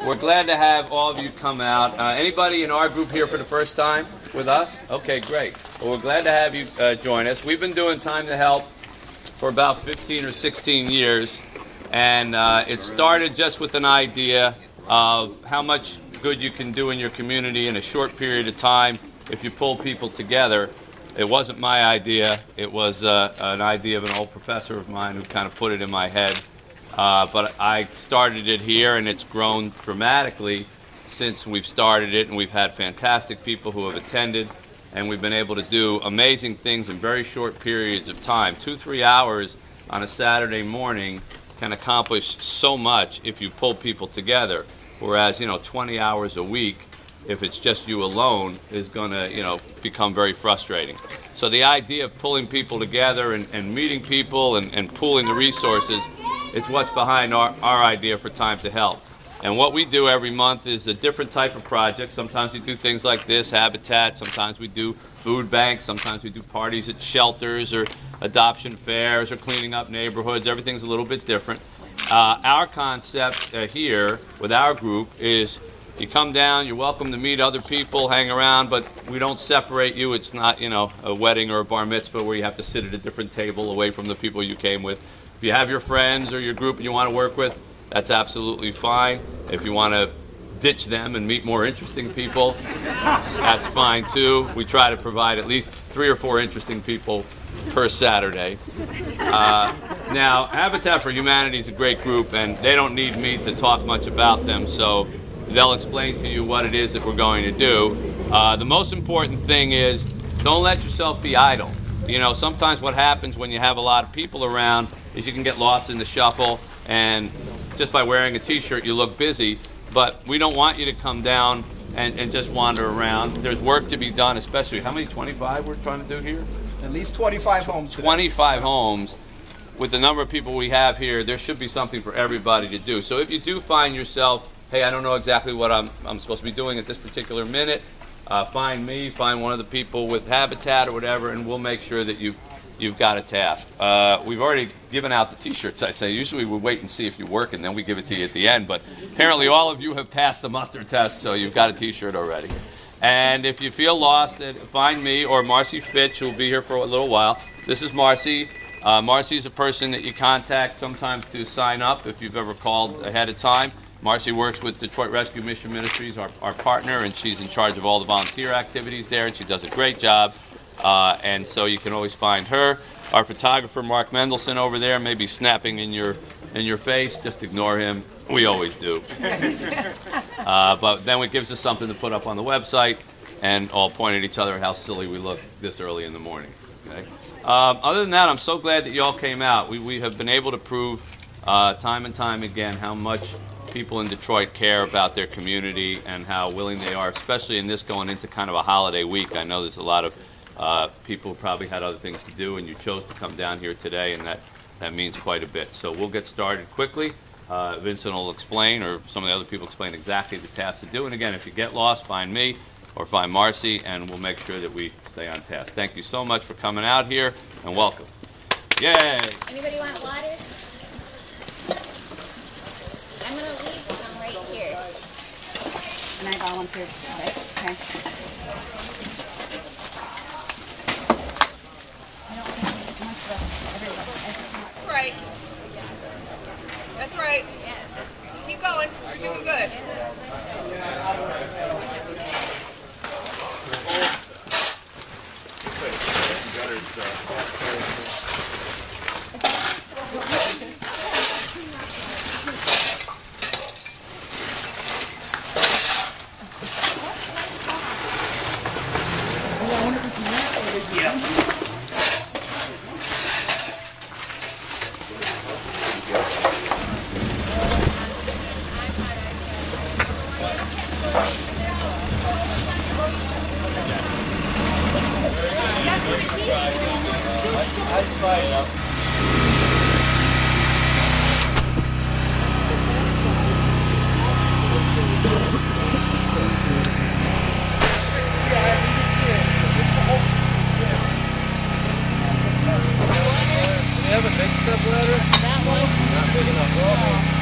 We're glad to have all of you come out. Anybody in our group here for the first time with us? Okay, great. Well, we're glad to have you join us. We've been doing Time to Help for about 15 or 16 years, and it started just with an idea of how much good you can do in your community in a short period of time if you pull people together. It wasn't my idea. It was an idea of an old professor of mine who kind of put it in my head. But I started it here, and it's grown dramatically since we've started it, and we've had fantastic people who have attended, and we've been able to do amazing things in very short periods of time. 2-3 hours on a Saturday morning can accomplish so much if you pull people together, whereas 20 hours a week, if it's just you alone, is going to become very frustrating. So the idea of pulling people together and meeting people and pooling the resources, it's what's behind our idea for Time to Help. And what we do every month is a different type of project. Sometimes we do things like this, Habitat. Sometimes we do food banks. Sometimes we do parties at shelters or adoption fairs or cleaning up neighborhoods. Everything's a little bit different. Our concept here with our group is you come down, you're welcome to meet other people, hang around, but we don't separate you. It's not, a wedding or a bar mitzvah where you have to sit at a different table away from the people you came with. If you have your friends or your group you want to work with, that's absolutely fine. If you want to ditch them and meet more interesting people, that's fine too. We try to provide at least 3 or 4 interesting people per Saturday. Now, Habitat for Humanity is a great group, and they don't need me to talk much about them, so they'll explain to you what it is that we're going to do. The most important thing is don't let yourself be idle. Sometimes what happens when you have a lot of people around is you can get lost in the shuffle, and just by wearing a t-shirt you look busy, but we don't want you to come down and just wander around. There's work to be done, especially, how many, 25 we're trying to do here? At least 25 homes today. 25 homes. With the number of people we have here, there should be something for everybody to do. So if you do find yourself, hey, I don't know exactly what I'm supposed to be doing at this particular minute, find me, find one of the people with Habitat or whatever, and we'll make sure that you've got a task. We've already given out the t-shirts, I say. Usually we wait and see if you work, and then we give it to you at the end, but apparently all of you have passed the muster test, so you've got a t-shirt already. And if you feel lost, find me or Marcy Fitch, who will be here for a little while. This is Marcy. Marcy is a person that you contact sometimes to sign up if you've ever called ahead of time. Marcy works with Detroit Rescue Mission Ministries, our partner, and she's in charge of all the volunteer activities there, and she does a great job. And so you can always find her. Our photographer, Mark Mendelson, over there, may be snapping in your face. Just ignore him. We always do. But then it gives us something to put up on the website, and all point at each other how silly we look this early in the morning. Okay? Other than that, I'm so glad that you all came out. We have been able to prove time and time again how much people in Detroit care about their community and how willing they are, especially in this going into kind of a holiday week. I know there's a lot of people who probably had other things to do, and you chose to come down here today, and that means quite a bit. So we'll get started quickly. Vincent will explain, or some of the other people explain exactly the tasks to do. And again, if you get lost, find me or find Marcy, and we'll make sure that we stay on task. Thank you so much for coming out here, and welcome. Yay! Anybody want water? I'm going to leave some right here. And I volunteered, right? Okay. That's right. That's right. Keep going. You're doing good. Have a big step ladder? That one. Not big enough.